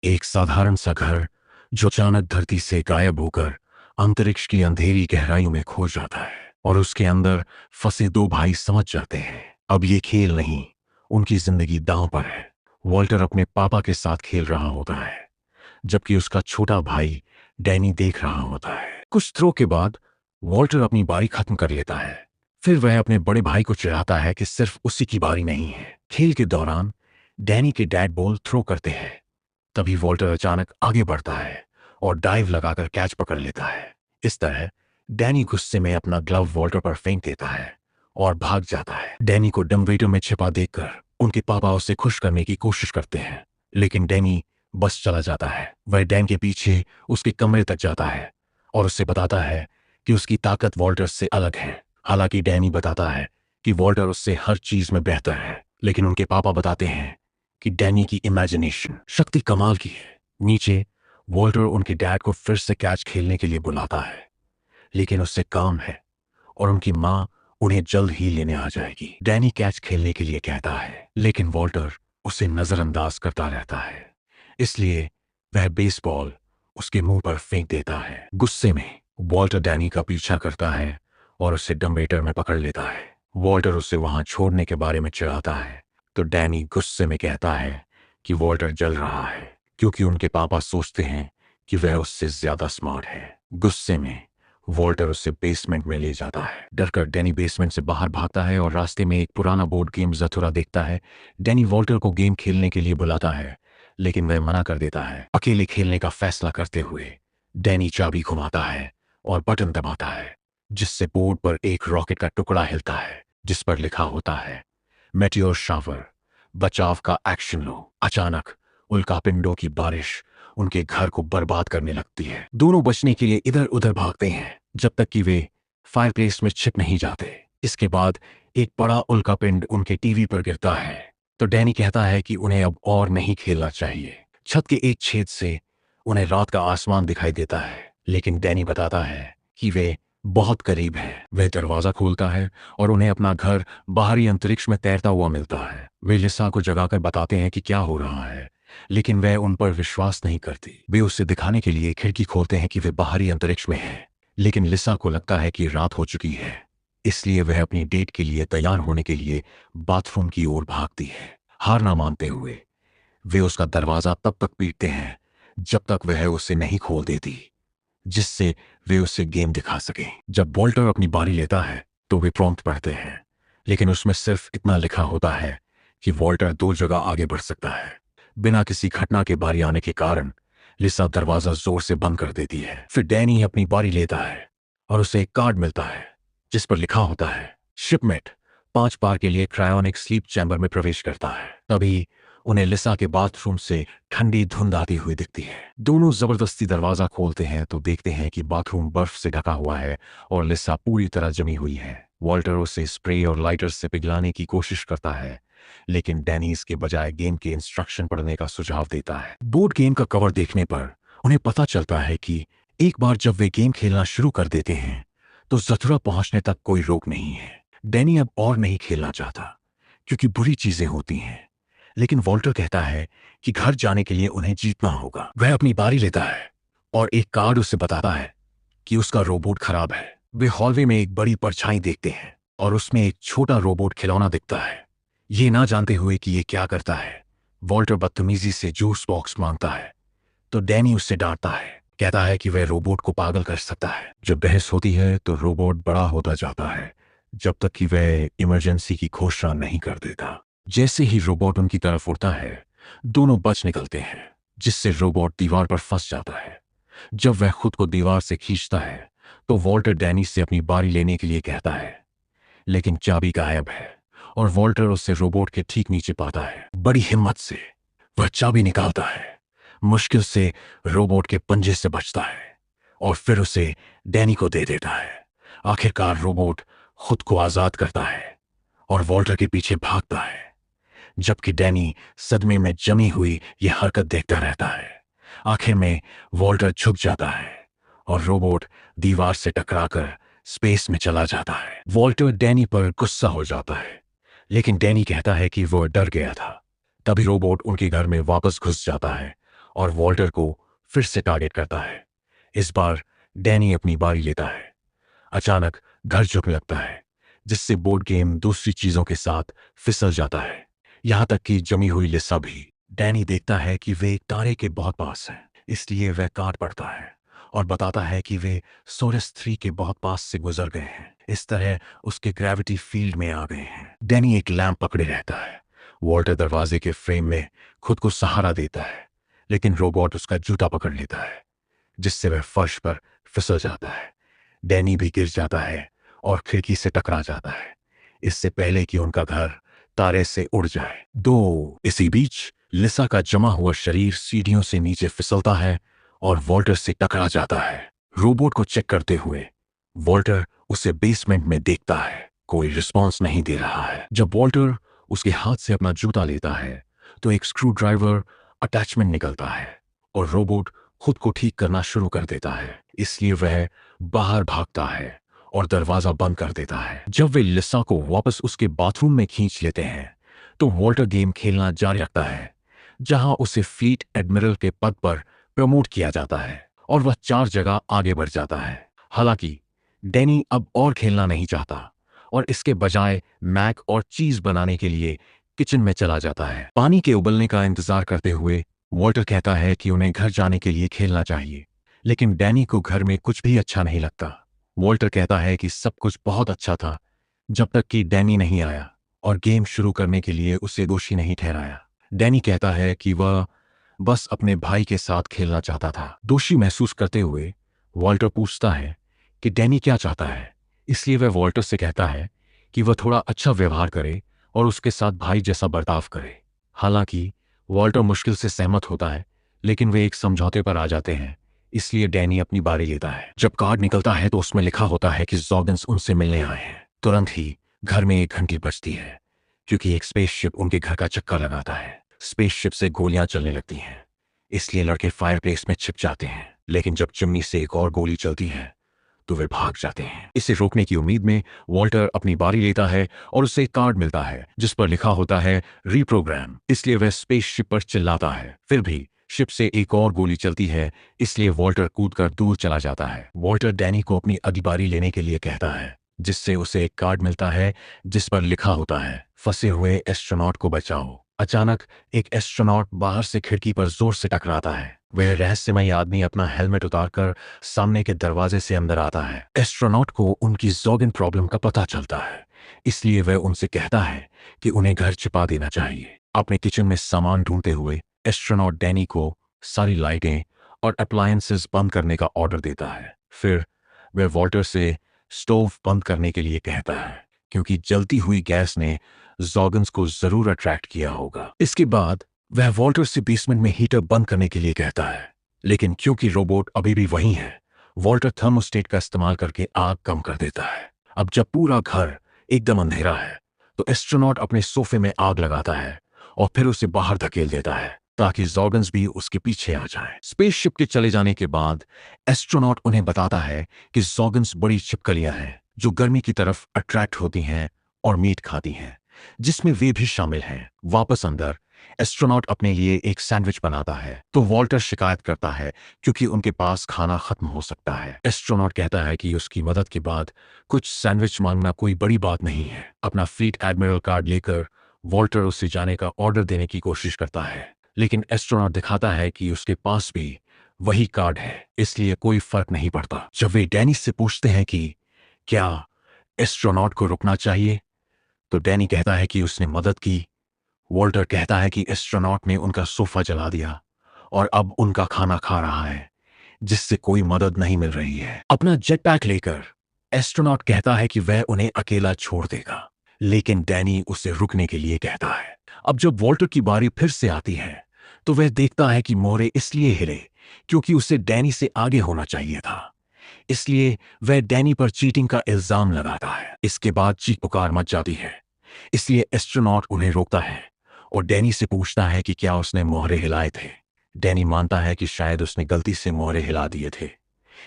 एक साधारण सा घर जो अचानक धरती से गायब होकर अंतरिक्ष की अंधेरी गहराइयों में खो जाता है और उसके अंदर फंसे दो भाई समझ जाते हैं अब ये खेल नहीं, उनकी जिंदगी दांव पर है। वॉल्टर अपने पापा के साथ खेल रहा होता है जबकि उसका छोटा भाई डैनी देख रहा होता है। कुछ थ्रो के बाद वॉल्टर अपनी बारी खत्म कर लेता है। फिर वह अपने बड़े भाई को चिढ़ाता है कि सिर्फ उसी की बारी नहीं है। खेल के दौरान डैनी के डैड बॉल थ्रो करते हैं। तभी वॉल्टर अचानक आगे बढ़ता है और डाइव लगाकर कैच पकड़ लेता है। इस तरह डैनी गुस्से में अपना ग्लव वॉल्टर पर फेंक देता है और भाग जाता है। डैनी को डम्बवेटर में छिपा देखकर उनके पापा उसे खुश करने की कोशिश करते हैं, लेकिन डैनी बस चला जाता है। वह डैन के पीछे उसके कमरे तक जाता है और उससे बताता है कि उसकी ताकत वॉल्टर से अलग है। हालांकि डैनी बताता है कि वॉल्टर उससे हर चीज में बेहतर है, लेकिन उनके पापा बताते हैं कि डैनी की इमेजिनेशन शक्ति कमाल की है। नीचे वॉल्टर उनके डैड को फिर से कैच खेलने के लिए बुलाता है, लेकिन उससे काम है और उनकी माँ उन्हें जल्द ही लेने आ जाएगी। डैनी कैच खेलने के लिए कहता है, लेकिन वॉल्टर उसे नजरअंदाज करता रहता है, इसलिए वह बेसबॉल उसके मुंह पर फेंक देता है। गुस्से में वॉल्टर डैनी का पीछा करता है और उसे डम्बवेटर में पकड़ लेता है। वॉल्टर उसे वहां छोड़ने के बारे में चिढ़ाता है तो डैनी गुस्से में कहता है कि वॉल्टर जल रहा है क्योंकि उनके पापा सोचते हैं कि वह उससे ज्यादा स्मार्ट है। गुस्से में वॉल्टर उसे बेसमेंट में ले जाता है। डरकर डैनी बेसमेंट से बाहर भागता है और रास्ते में एक पुराना बोर्ड गेम जथुरा देखता है। डैनी वॉल्टर को गेम खेलने के लिए बुलाता है, लेकिन वह मना कर देता है। अकेले खेलने का फैसला करते हुए डैनी चाबी घुमाता है और बटन दबाता है, जिससे बोर्ड पर एक रॉकेट का टुकड़ा हिलता है जिस पर लिखा होता है मेटियोर शावर, बचाव का एक्शन लो। अचानक उल्कापिंडों की बारिश उनके घर को बर्बाद करने लगती है। दोनों बचने के लिए इधर उधर भागते हैं जब तक कि वे फायरप्लेस में छिप नहीं जाते। इसके बाद एक बड़ा उल्कापिंड उनके टीवी पर गिरता है तो डैनी कहता है कि उन्हें अब और नहीं खेलना चाहिए। छत के एक छेद से उन्हें रात का आसमान दिखाई देता है, लेकिन डैनी बताता है कि वे बहुत करीब हैं। वह दरवाजा खोलता है और उन्हें अपना घर बाहरी अंतरिक्ष में तैरता हुआ मिलता है। वे लिसा को जगाकर बताते हैं कि क्या हो रहा है, लेकिन वह उन पर विश्वास नहीं करती। वे उसे दिखाने के लिए खिड़की खोलते हैं कि वे बाहरी अंतरिक्ष में हैं, लेकिन लिसा को लगता है कि रात हो चुकी है, इसलिए वह अपनी डेट के लिए तैयार होने के लिए बाथरूम की ओर भागती है। हार ना मानते हुए वे उसका दरवाजा तब तक पीटते हैं जब तक वह उसे नहीं खोल देती, जिससे वे उसे गेम दिखा सके। जब वॉल्टर अपनी बारी लेता है तो वे प्रॉम्प्ट पढ़ते हैं, लेकिन उसमें सिर्फ इतना लिखा होता है कि वॉल्टर 2 जगह आगे बढ़ सकता है। बिना किसी घटना के बारी आने के कारण लिसा दरवाजा जोर से बंद कर देती है। फिर डैनी अपनी बारी लेता है और उसे एक कार्ड मिलता है जिस पर लिखा होता है शिपमेट 5 बार के लिए क्रायोनिक स्लीप चैम्बर में प्रवेश करता है। तभी उन्हें लिसा के बाथरूम से ठंडी धुंध आती हुई दिखती है। दोनों जबरदस्ती दरवाजा खोलते हैं तो देखते हैं कि बाथरूम बर्फ से ढका हुआ है और लिसा पूरी तरह जमी हुई है। वॉल्टर उसे स्प्रे और लाइटर से पिघलाने की कोशिश करता है, लेकिन डैनी इसके बजाय गेम के इंस्ट्रक्शन पढ़ने का सुझाव देता है। बोर्ड गेम का कवर देखने पर उन्हें पता चलता है कि एक बार जब वे गेम खेलना शुरू कर देते हैं तो जथुरा पहुंचने तक कोई रोक नहीं है। डैनी अब और नहीं खेलना चाहता क्योंकि बुरी चीजें होती हैं, लेकिन वॉल्टर कहता है कि घर जाने के लिए उन्हें जीतना होगा। वह अपनी बारी लेता है और एक कार्ड उसे बताता है कि उसका रोबोट खराब है। वे हॉलवे में एक बड़ी परछाई देखते हैं और उसमें एक छोटा रोबोट खिलौना दिखता है। ये ना जानते हुए कि ये क्या करता है, वॉल्टर बदतमीजी से जूस बॉक्स मांगता है तो डैनी उससे डांटता है, कहता है कि वह रोबोट को पागल कर सकता है। जब बहस होती है तो रोबोट बड़ा होता जाता है जब तक कि वह इमरजेंसी की घोषणा नहीं कर देता। जैसे ही रोबोट उनकी तरफ उड़ता है दोनों बच निकलते हैं, जिससे रोबोट दीवार पर फंस जाता है। जब वह खुद को दीवार से खींचता है तो वॉल्टर डैनी से अपनी बारी लेने के लिए कहता है, लेकिन चाबी गायब है और वॉल्टर उसे रोबोट के ठीक नीचे पाता है। बड़ी हिम्मत से वह चाबी निकालता है, मुश्किल से रोबोट के पंजे से बचता है और फिर उसे डैनी को दे देता है। आखिरकार रोबोट खुद को आजाद करता है और वॉल्टर के पीछे भागता है, जबकि डैनी सदमे में जमी हुई यह हरकत देखता रहता है। आखिर में वॉल्टर झुक जाता है और रोबोट दीवार से टकराकर स्पेस में चला जाता है। वॉल्टर डैनी पर गुस्सा हो जाता है, लेकिन डैनी कहता है कि वह डर गया था। तभी रोबोट उनके घर में वापस घुस जाता है और वॉल्टर को फिर से टारगेट करता है। इस बार डैनी अपनी बारी लेता है। अचानक घर झुकने लगता है, जिससे बोर्ड गेम दूसरी चीजों के साथ फिसल जाता है, यहां तक कि जमी हुई लिसा भी। डैनी देखता है कि वे एक तारे के बहुत पास हैं, इसलिए वह काट पड़ता है और बताता है कि वे सोरस 3 के बहुत पास से गुजर गए हैं। इस तरह उसके ग्रेविटी फील्ड में आ गए हैं। डैनी एक लैंप पकड़े रहता है। वॉल्टर दरवाजे के फ्रेम में खुद को सहारा देता है, लेकिन रोबोट उसका जूता पकड़ लेता है, जिससे वह फर्श पर फिसल जाता है। डैनी भी गिर जाता है और खिड़की से टकरा जाता है, इससे पहले कि उनका घर तारे से उड़ जाए। इसी बीच लिसा का जमा हुआ शरीर सीढ़ियों से नीचे फिसलता है और वॉल्टर से टकरा जाता है। रोबोट को चेक करते हुए वॉल्टर उसे बेसमेंट में देखता है। कोई रिस्पॉन्स नहीं दे रहा है। जब वॉल्टर उसके हाथ से अपना जूता लेता है तो एक स्क्रू ड्राइवर अटैचमेंट निकलता है और रोबोट खुद को ठीक करना शुरू कर देता है। इसलिए वह बाहर भागता है और दरवाजा बंद कर देता है। जब वे लिसा को वापस उसके बाथरूम में खींच लेते हैं तो वॉल्टर गेम खेलना जारी रखता है, जहां उसे फ्लीट एडमिरल के पद पर प्रमोट किया जाता है और वह 4 जगह आगे बढ़ जाता है। हालांकि डैनी अब और खेलना नहीं चाहता और इसके बजाय मैक और चीज बनाने के लिए किचन में चला जाता है। पानी के उबलने का इंतजार करते हुए वॉल्टर कहता है कि उन्हें घर जाने के लिए खेलना चाहिए, लेकिन डैनी को घर में कुछ भी अच्छा नहीं लगता। वॉल्टर कहता है कि सब कुछ बहुत अच्छा था जब तक कि डैनी नहीं आया और गेम शुरू करने के लिए उसे दोषी नहीं ठहराया। डैनी कहता है कि वह बस अपने भाई के साथ खेलना चाहता था। दोषी महसूस करते हुए वॉल्टर पूछता है कि डैनी क्या चाहता है, इसलिए वह वॉल्टर से कहता है कि वह थोड़ा अच्छा व्यवहार करे और उसके साथ भाई जैसा बर्ताव करे। हालांकि वॉल्टर मुश्किल से सहमत होता है, लेकिन वे एक समझौते पर आ जाते हैं, इसलिए डैनी अपनी बारी लेता है। जब कार्ड निकलता है तो उसमें लिखा होता है कि ज़ॉगन्स उनसे मिलने आए हैं। तुरंत ही घर में एक घंटी बजती है, क्योंकि एक स्पेसशिप उनके घर का चक्कर लगाता है। स्पेसशिप से गोलियां चलने लगती हैं, इसलिए लड़के फायरप्लेस में छिप जाते हैं। लेकिन जब चिमनी से एक और गोली चलती है तो वे भाग जाते हैं। इसे रोकने की उम्मीद में वॉल्टर अपनी बारी लेता है और उसे एक कार्ड मिलता है जिस पर लिखा होता है रीप्रोग्राम, इसलिए वह स्पेसशिप पर चिल्लाता है। फिर भी शिप से एक और गोली चलती है, इसलिए वॉल्टर कूदकर दूर चला जाता है। वॉल्टर डैनी को अपनी अगली बारी लेने के लिए कहता है, जिससे उसे एक कार्ड मिलता है जिस पर लिखा होता है फंसे हुए एस्ट्रोनॉट को बचाओ। अचानक एक एस्ट्रोनॉट बाहर से खिड़की पर जोर से टकराता है। वह रहस्यमय आदमी अपना हेलमेट उतारकर सामने के दरवाजे से अंदर आता है। एस्ट्रोनॉट को उनकी ज़ॉगन प्रॉब्लम का पता चलता है, इसलिए वह उनसे कहता है कि उन्हें घर छिपा देना चाहिए। अपने किचन में सामान ढूंढते हुए एस्ट्रोनॉट डैनी को सारी लाइटें और अप्लायंसेस बंद करने का ऑर्डर देता है। फिर वह वॉल्टर से स्टोव बंद करने के लिए कहता है, क्योंकि जलती हुई गैस ने ज़ॉगन्स को जरूर अट्रैक्ट किया होगा। इसके बाद वह वॉल्टर से बेसमेंट में हीटर बंद करने के लिए कहता है, लेकिन क्योंकि रोबोट अभी भी वहीं है, वॉल्टर थर्मोस्टेट का इस्तेमाल करके आग कम कर देता है। अब जब पूरा घर एकदम अंधेरा है तो एस्ट्रोनॉट अपने सोफे में आग लगाता है और फिर उसे बाहर धकेल देता है ताकि ज़ॉगन्स भी उसके पीछे आ जाएं। स्पेसशिप के चले जाने के बाद एस्ट्रोनॉट उन्हें बताता है कि ज़ॉगन्स बड़ी छिपकलियां हैं जो गर्मी की तरफ अट्रैक्ट होती हैं और मीट खाती हैं, जिसमें वे भी शामिल हैं। वापस अंदर एस्ट्रोनॉट अपने लिए एक सैंडविच बनाता है तो वॉल्टर शिकायत करता है क्योंकि उनके पास खाना खत्म हो सकता है। एस्ट्रोनॉट कहता है कि उसकी मदद के बाद कुछ सैंडविच मांगना कोई बड़ी बात नहीं है। अपना फ्लीट एडमिरल कार्ड लेकर वॉल्टर उसे जाने का ऑर्डर देने की कोशिश करता है, लेकिन एस्ट्रोनॉट दिखाता है कि उसके पास भी वही कार्ड है, इसलिए कोई फर्क नहीं पड़ता। जब वे डैनी से पूछते हैं कि क्या एस्ट्रोनॉट को रुकना चाहिए, तो डैनी कहता है कि उसने मदद की। वॉल्टर कहता है कि एस्ट्रोनॉट ने उनका सोफा जला दिया और अब उनका खाना खा रहा है, जिससे कोई मदद नहीं मिल रही है। अपना जेट पैक लेकर एस्ट्रोनॉट कहता है कि वह उन्हें अकेला छोड़ देगा, लेकिन डैनी उसे रुकने के लिए कहता है। अब जब वॉल्टर की बारी फिर से आती है तो वह देखता है कि मोहरे इसलिए हिले क्योंकि उसे डैनी से आगे होना चाहिए था, इसलिए वह डैनी पर चीटिंग का इल्जाम लगाता है। इसके बाद चीख पुकार मच जाती है, इसलिए एस्ट्रोनॉट उन्हें रोकता है और डैनी से पूछता है कि क्या उसने मोहरे हिलाए थे। डैनी मानता है कि शायद उसने गलती से मोहरे हिला दिए थे,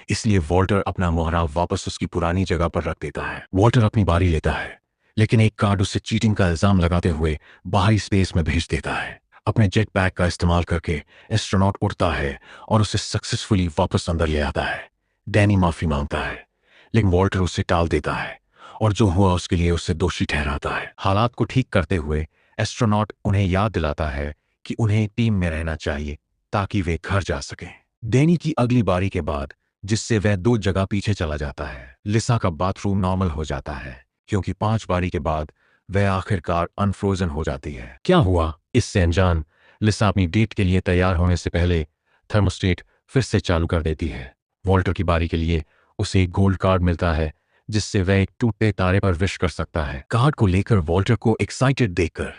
इसलिए वॉल्टर अपना मोहरा वापस उसकी पुरानी जगह पर रख देता है। वॉल्टर अपनी बारी लेता है, लेकिन एक कार्ड उसे चीटिंग का इल्जाम लगाते हुए बाहरी स्पेस में भेज देता है। अपने जेट पैक का इस्तेमाल करके एस्ट्रोनॉट उड़ता है और उसे सक्सेसफुली वापस अंदर ले आता है। डैनी माफी मांगता है, लेकिन वॉल्टर उसे टाल देता है और जो हुआ उसके लिए उसे दोषी ठहराता है। हालात को ठीक करते हुए एस्ट्रोनॉट उन्हें याद दिलाता है कि उन्हें टीम में रहना चाहिए ताकि वे घर जा सकें। डैनी की अगली बारी के बाद, जिससे वह 2 जगह पीछे चला जाता है, लिसा का बाथरूम नॉर्मल हो जाता है क्योंकि 5 बारी के बाद वह आखिरकार अनफ्रोजन हो जाती है। क्या हुआ, इससे अनजान लिसा अपनी डेट के लिए तैयार होने से पहले थर्मोस्टेट फिर से चालू कर देती है। वॉल्टर की बारी के लिए उसे एक गोल्ड कार्ड मिलता है जिससे वह एक टूटे तारे पर विश कर सकता है। कार्ड को लेकर वॉल्टर को एक्साइटेड देखकर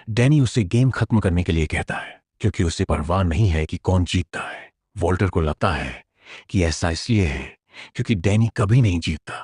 डैनी उसे गेम खत्म करने के लिए कहता है क्योंकि उसे परवाह नहीं है कि कौन जीतता है। वॉल्टर को लगता है कि ऐसा इसलिए है क्योंकि डैनी कभी नहीं जीतता,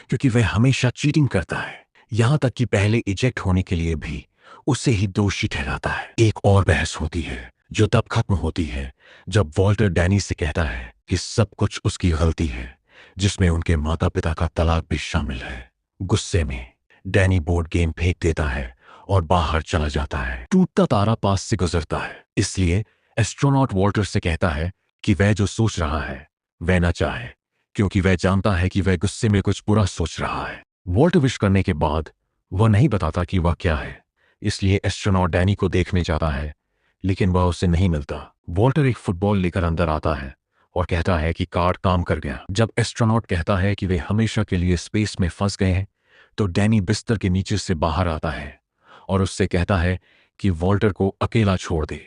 क्योंकि वह हमेशा चीटिंग करता है, यहां तक कि पहले इजेक्ट होने के लिए भी उसे ही दोषी ठहराता है। एक और बहस होती है जो तब खत्म होती है जब वॉल्टर डैनी से कहता है कि सब कुछ उसकी गलती है, जिसमें उनके माता पिता का तलाक भी शामिल है। गुस्से में डैनी बोर्ड गेम फेंक देता है और बाहर चला जाता है। टूटता तारा पास से गुजरता है, इसलिए एस्ट्रोनॉट वॉल्टर से कहता है कि वह जो सोच रहा है वह न चाहे, क्योंकि वह जानता है कि वह गुस्से में कुछ बुरा सोच रहा है। वॉल्टर विश करने के बाद वह नहीं बताता कि वह क्या है, इसलिए एस्ट्रोनॉट डैनी को देखने जाता है, लेकिन वह उसे नहीं मिलता। वॉल्टर एक फुटबॉल लेकर अंदर आता है और कहता है कि कार्ड काम कर गया। जब एस्ट्रोनॉट कहता है कि वे हमेशा के लिए स्पेस में फंस गए हैं, तो डैनी बिस्तर के नीचे से बाहर आता है और उससे कहता है कि वॉल्टर को अकेला छोड़ दे।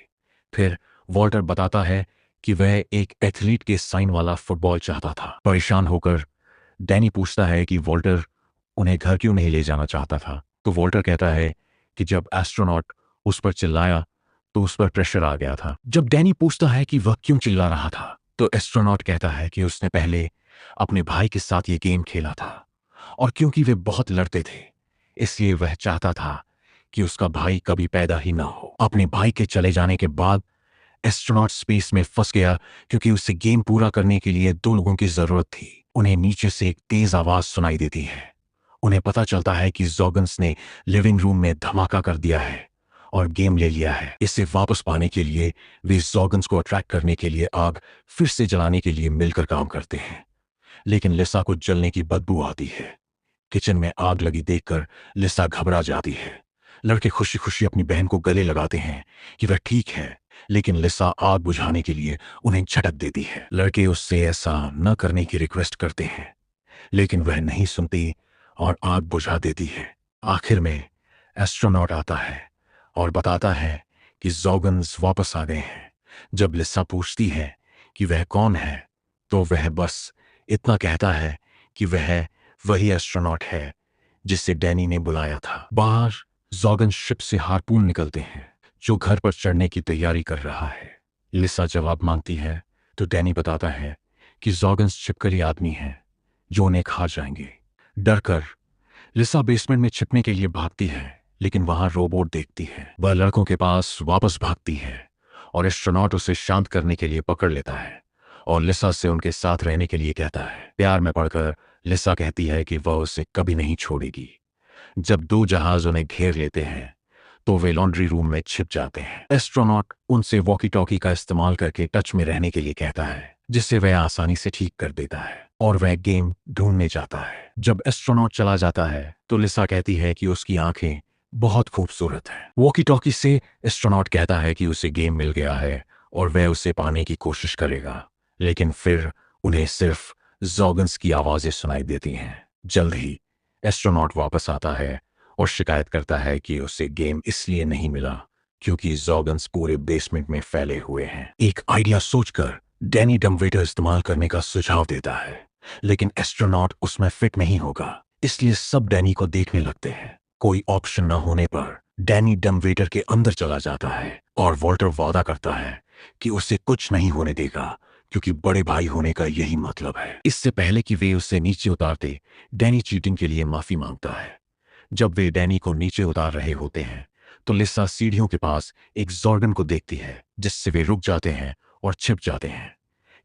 फिर वॉल्टर बताता है कि वह एक एथलीट के साइन वाला फुटबॉल चाहता था। परेशान होकर डैनी पूछता है कि वॉल्टर उन्हें घर क्यों नहीं ले जाना चाहता था, तो वॉल्टर कहता है कि जब एस्ट्रोनॉट उस पर चिल्लाया तो उस पर प्रेशर आ गया था। जब डैनी पूछता है कि वह क्यों चिल्ला रहा था, तो एस्ट्रोनॉट कहता है कि उसने पहले अपने भाई के साथ ये गेम खेला था और क्योंकि वे बहुत लड़ते थे, इसलिए वह चाहता था कि उसका भाई कभी पैदा ही ना हो। अपने भाई के चले जाने के बाद एस्ट्रोनॉट स्पेस में फंस गया क्योंकि उसे गेम पूरा करने के लिए 2 लोगों की जरूरत थी। उन्हें नीचे से एक तेज आवाज सुनाई देती है। उन्हें पता चलता है कि ज़ॉगन्स ने लिविंग रूम में धमाका कर दिया है और गेम ले लिया है। इसे वापस पाने के लिए वे ज़ॉगन्स को अट्रैक्ट करने के लिए आग फिर से जलाने के लिए मिलकर काम करते हैं, लेकिन लिसा को जलने की बदबू आती है। किचन में आग लगी देखकर लिसा घबरा जाती है। लड़के खुशी खुशी अपनी बहन को गले लगाते हैं कि वह ठीक है, लेकिन लिसा आग बुझाने के लिए उन्हें झटक देती है। लड़के उससे ऐसा न करने की रिक्वेस्ट करते हैं, लेकिन वह नहीं सुनती और आग बुझा देती है। आखिर में एस्ट्रोनॉट आता है और बताता है कि ज़ॉगन्स वापस आ गए हैं। जब लिसा पूछती है कि वह कौन है, तो वह बस इतना कहता है कि वह वही एस्ट्रोनॉट है जिसे डैनी ने बुलाया था। बाहर ज़ॉगन्स शिप से हार्पून निकलते हैं जो घर पर चढ़ने की तैयारी कर रहा है। लिसा जवाब मांगती है तो डैनी बताता है कि ज़ॉगन्स छिपकली आदमी हैं जो उन्हें खा जाएंगे। डरकर लिसा बेसमेंट में छिपने के लिए भागती है, लेकिन वहां रोबोट देखती है। वह लड़कों के पास वापस भागती है और एस्ट्रोनॉट उसे शांत करने के लिए पकड़ लेता है और लिसा से उनके साथ रहने के लिए कहता है। प्यार में पड़कर लिसा कहती है कि वह उसे कभी नहीं छोड़ेगी। जब 2 जहाज उन्हें घेर लेते हैं तो वे लॉन्ड्री रूम में छिप जाते हैं। एस्ट्रोनॉट उनसे वॉकी टॉकी का इस्तेमाल करके टच में रहने के लिए कहता है, जिससे वह आसानी से ठीक कर देता है और वह गेम ढूंढने जाता है। जब एस्ट्रोनॉट चला जाता है तो लिसा कहती है कि उसकी आंखें बहुत खूबसूरत हैं। वॉकी टॉकी से एस्ट्रोनॉट कहता है कि उसे गेम मिल गया है और वह उसे पाने की कोशिश करेगा, लेकिन फिर उन्हें सिर्फ ज़ॉगन्स की आवाजें सुनाई देती हैं। जल्द ही एस्ट्रोनॉट वापस आता है और शिकायत करता है कि उसे गेम इसलिए नहीं मिला क्योंकि ज़ॉगन्स पूरे बेसमेंट में फैले हुए हैं। एक आइडिया सोचकर डैनी डम्बवेटर इस्तेमाल करने का सुझाव देता है, लेकिन एस्ट्रोनॉट उसमें फिट नहीं होगा, इसलिए सब डैनी को देखने लगते हैं। कोई ऑप्शन न होने पर डैनी डम्बवेटर के अंदर चला जाता है और वॉल्टर वादा करता है कि उसे कुछ नहीं होने देगा क्योंकि बड़े भाई होने का यही मतलब है। इससे पहले कि वे उसे नीचे उतारते, डैनी चीटिंग के लिए माफी मांगता है। जब वे डैनी को नीचे उतार रहे होते हैं तो लिसा सीढ़ियों के पास एक ज़ॉर्गन को देखती है, जिससे वे रुक जाते हैं और छिप जाते हैं,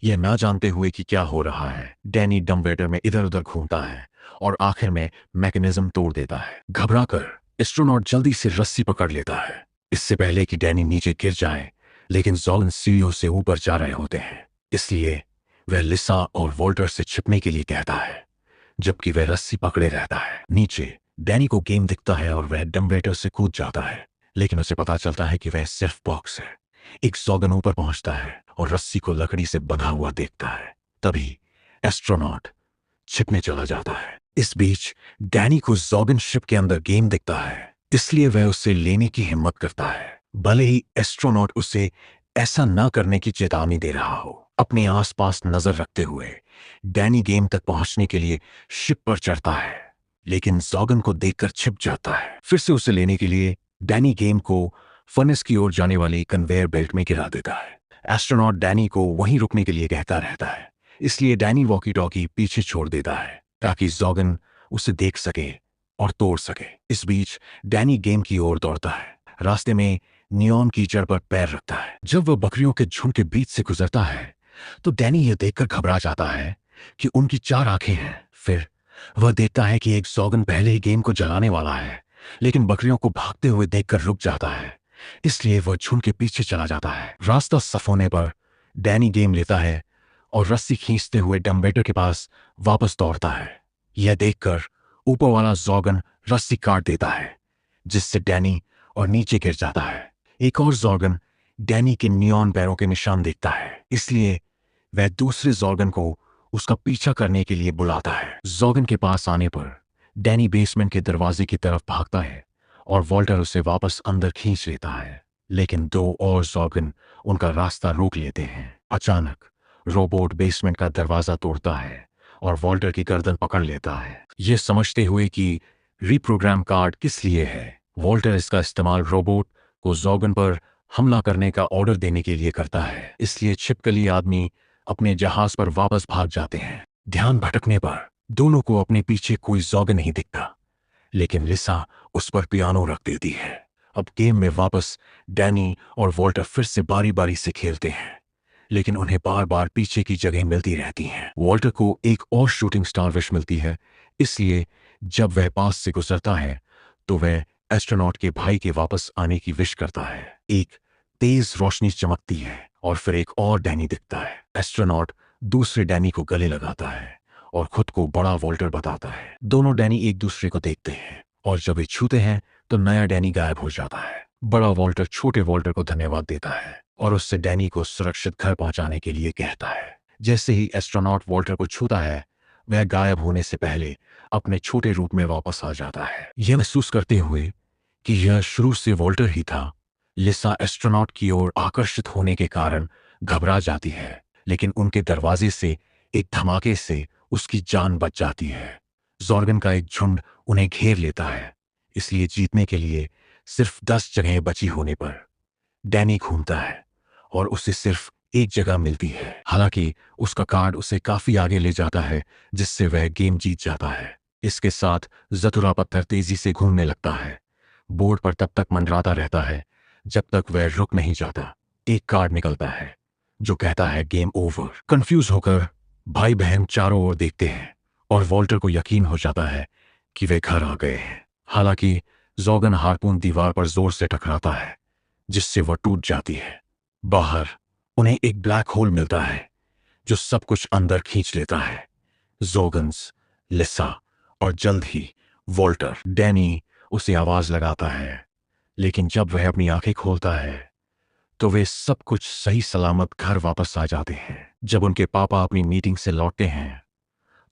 यह ना जानते हुए कि क्या हो रहा है। डैनी डम्बवेटर में इधर उधर घूमता है और आखिर में मैकेनिज्म तोड़ देता है। घबराकर एस्ट्रोनॉट जल्दी से रस्सी पकड़ लेता है। इससे पहले कि डैनी नीचे गिर जाए, लेकिन जॉगन सीढ़ियों से ऊपर जा रहे होते हैं, इसलिए वह लिसा और वॉल्टर से छिपने के लिए कहता है, जबकि वह रस्सी पकड़े रहता है। नीचे डैनी को गेम दिखता है और वह डम्बरेटर से कूद जाता है, लेकिन उसे पता चलता है कि वह सिर्फ बॉक्स है। एक जॉगन ऊपर पहुंचता है और रस्सी को लकड़ी से बंधा हुआ देखता है। तभी एस्ट्रोनॉट छिपने चला जाता है। इस बीच डैनी को जॉगन शिप के अंदर गेम दिखता है, इसलिए वह उसे लेने की हिम्मत करता है, भले ही एस्ट्रोनॉट उसे ऐसा ना करने की चेतावनी दे रहा हो। अपने आसपास नजर रखते हुए डैनी गेम तक पहुंचने के लिए शिप पर चढ़ता है, लेकिन जॉगन को देखकर छिप जाता है। फिर से उसे लेने के लिए डैनी गेम को फर्नेस की ओर जाने वाली कन्वेयर बेल्ट में गिरा देता है। एस्ट्रोनॉट डैनी को वहीं रुकने के लिए कहता रहता है, इसलिए डैनी वॉकी टॉकी पीछे छोड़ देता है ताकि जॉगन उसे देख सके और तोड़ सके। इस बीच डैनी गेम की ओर दौड़ता है। रास्ते में नियॉन कीचड़ पर पैर रखता है। जब वह बकरियों के झुंड के बीच से गुजरता है तो डैनी यह देखकर घबरा जाता है कि उनकी 4 आंखें हैं। फिर वह देखता है कि एक जॉगन पहले ही गेम को जलाने वाला है, लेकिन बकरियों को भागते हुए देखकर रुक जाता है, इसलिए वह झुंड के पीछे चला जाता है। रास्ता साफ होने पर डैनी गेम लेता है और रस्सी खींचते हुए डम्बरेटर के पास वापस दौड़ता है। यह देखकर ऊपर वाला जॉगन रस्सी काट देता है, जिससे डैनी और नीचे गिर जाता है। एक और जॉगन डैनी के नियॉन पैरों के निशान देखता है, इसलिए वह दूसरे जॉगन को उसका पीछा करने के लिए बुलाता है। जॉगन के पास आने पर डैनी बेसमेंट के दरवाजे की तरफ भागता है और वॉल्टर उसे वापस अंदर खींच लेता है, लेकिन 2 और जॉगन उनका रास्ता रोक लेते हैं। अचानक रोबोट बेसमेंट का दरवाजा तोड़ता है और वॉल्टर की गर्दन पकड़ लेता है। यह समझते हुए कि रीप्रोग्राम कार्ड किस लिए है, वॉल्टर इसका इस्तेमाल रोबोट को जॉगन पर हमला करने का ऑर्डर देने के लिए करता है, इसलिए छिपकली आदमी अपने जहाज पर वापस भाग जाते हैं। ध्यान भटकने पर दोनों को अपने पीछे कोई जॉगन नहीं दिखता, लेकिन लिसा उस पर पियानो रख देती है। अब गेम में वापस डैनी और वॉल्टर फिर से बारी बारी से खेलते हैं, लेकिन उन्हें बार बार पीछे की जगह मिलती रहती हैं। वॉल्टर को एक और शूटिंग स्टार विश मिलती है, इसलिए जब वह पास से गुजरता है तो वह एस्ट्रोनॉट के भाई के वापस आने की विश करता है। एक तेज रोशनी चमकती है और फिर एक और डैनी दिखता है। एस्ट्रोनॉट दूसरे डैनी को गले लगाता है और खुद को बड़ा वॉल्टर बताता है। दोनों डैनी एक दूसरे को देखते हैं और जब वे छूते हैं तो नया डैनी गायब हो जाता है। बड़ा वॉल्टर छोटे वॉल्टर को धन्यवाद देता है और उससे डैनी को सुरक्षित घर पहुंचाने के लिए कहता है। जैसे ही एस्ट्रोनॉट वॉल्टर को छूता है, वह गायब होने से पहले अपने छोटे रूप में वापस आ जाता है। यह महसूस करते हुए कि यह शुरू से वॉल्टर ही था, लिसा एस्ट्रोनॉट की ओर आकर्षित होने के कारण घबरा जाती है, लेकिन उनके दरवाजे से एक धमाके से उसकी जान बच जाती है। जॉर्गन का एक झुंड उन्हें घेर लेता है, इसलिए जीतने के लिए सिर्फ 10 जगह बची होने पर डैनी घूमता है और उसे सिर्फ एक जगह मिलती है। हालांकि उसका कार्ड उसे काफी आगे ले जाता है, जिससे वह गेम जीत जाता है। इसके साथ जतुरा पत्थर तेजी से घूमने लगता है। बोर्ड पर तब तक मंडराता रहता है जब तक वह रुक नहीं जाता। एक कार्ड निकलता है जो कहता है गेम ओवर। कंफ्यूज होकर भाई बहन चारों ओर देखते हैं और वॉल्टर को यकीन हो जाता है कि वे घर आ गए हैं। हालांकि जॉगन हार्पून दीवार पर जोर से टकराता है, जिससे वह टूट जाती है। बाहर उन्हें एक ब्लैक होल मिलता है जो सब कुछ अंदर खींच लेता है, जोगन्स, लिसा और जल्द ही वॉल्टर। डैनी उसे आवाज लगाता है, लेकिन जब वह अपनी आंखें खोलता है तो वे सब कुछ सही सलामत घर वापस आ जाते हैं। जब उनके पापा अपनी मीटिंग से लौटते हैं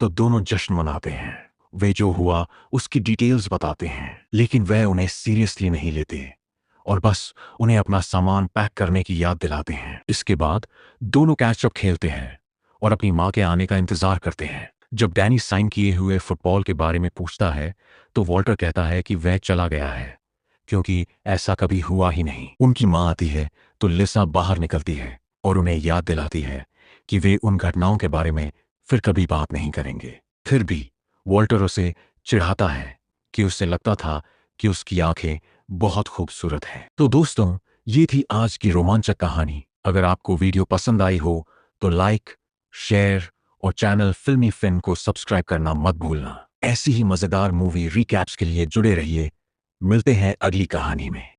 तो दोनों जश्न मनाते हैं। वे जो हुआ उसकी डिटेल्स बताते हैं, लेकिन वह उन्हें सीरियसली नहीं लेते और बस उन्हें अपना सामान पैक करने की याद दिलाते हैं। इसके बाद दोनों कैचअप खेलते हैं और अपनी माँ के आने का इंतजार करते हैं। जब डैनी साइन किए हुए फुटबॉल के बारे में पूछता है तो वॉल्टर कहता है कि वह चला गया है, क्योंकि ऐसा कभी हुआ ही नहीं। उनकी माँ आती है तो लिसा बाहर निकलती है और उन्हें याद दिलाती है कि वे उन घटनाओं के बारे में फिर कभी बात नहीं करेंगे। फिर भी वॉल्टर उसे चिढ़ाता है कि उसे लगता था कि उसकी आंखें बहुत खूबसूरत हैं। तो दोस्तों, ये थी आज की रोमांचक कहानी। अगर आपको वीडियो पसंद आई हो तो लाइक, शेयर और चैनल फिल्मी फिन को सब्सक्राइब करना मत भूलना। ऐसी ही मजेदार मूवी रिकैप्स के लिए जुड़े रहिए। मिलते हैं अगली कहानी में।